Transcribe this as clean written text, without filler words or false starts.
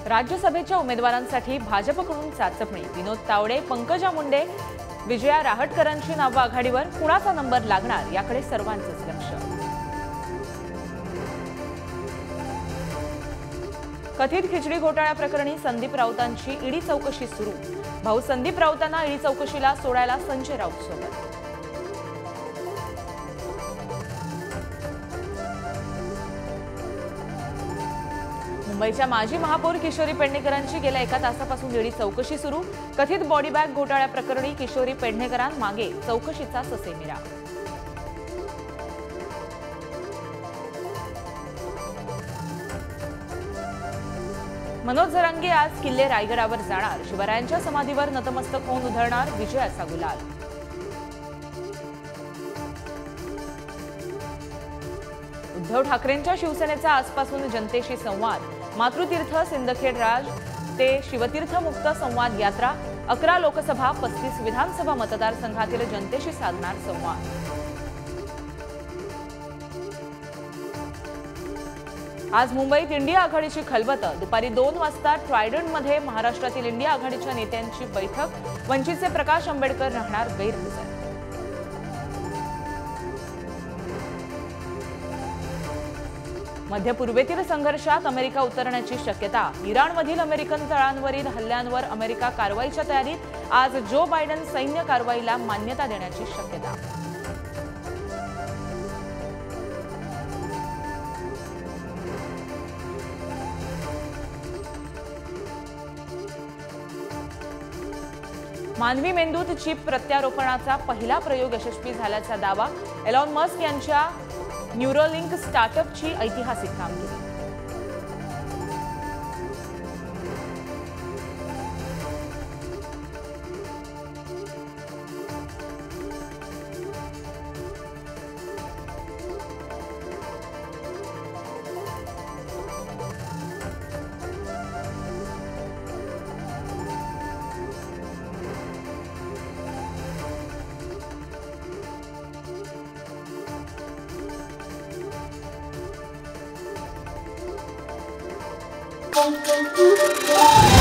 राज्यसभेच्या उमेदवारांसाठी भाजपकडून चाचपणी। विनोद तावडे, पंकजा मुंडे, विजया राहटकरांची नावे आघाडीवर। कुणाचा नंबर लागणार याकडे सर्वांचंच लक्ष। कथित खिचडी घोटाळ्याप्रकरणी संदीप राऊतांची ईडी चौकशी सुरू। भाऊ संदीप राऊतांना ईडी चौकशीला सोडायला संजय राऊत सोबत। मुंबईच्या माजी महापौर किशोरी पेडणेकरांची गेल्या एका तासापासून ईडी चौकशी सुरू। कथित बॉडी बॅग घोटाळ्याप्रकरणी किशोरी पेडणेकरांमागे चौकशीचा ससेमिरा। मनोज जरांगे आज किल्ले रायगडावर जाणार। शिवरायांच्या समाधीवर नतमस्तक होऊन उधळणार विजयाचा गुलाल। उद्धव ठाकरेंच्या शिवसेनेचा आजपासून जनतेशी संवाद। मातृतीर्थ सिंदखेड राज ते शिवतीर्थ मुक्त संवाद यात्रा। 11 लोकसभा 35 विधानसभा मतदारसंघातील जनतेशी साधणार संवाद। आज मुंबईत इंडिया आघाडीची खलबत। दुपारी 2 वाजता ट्रायडंटमध्ये महाराष्ट्रातील इंडिया आघाडीच्या नेत्यांची बैठक। वंचितचे प्रकाश आंबेडकर राहणार गैरहजर। मध्य पूर्वेतील संघर्षात अमेरिका उतरण्याची शक्यता। इराणमधील अमेरिकन तळांवरील हल्ल्यांवर अमेरिका कारवाईच्या तयारीत। आज जो बायडन सैन्य कारवाईला मान्यता देण्याची शक्यता। मानवी मेंदूत चिप प्रत्यारोपणाचा पहिला प्रयोग यशस्वी झाल्याचा दावा। एलॉन मस्क यांच्या न्यूरोलिंक स्टार्टअपची ऐतिहासिक कामगिरी। Thank you.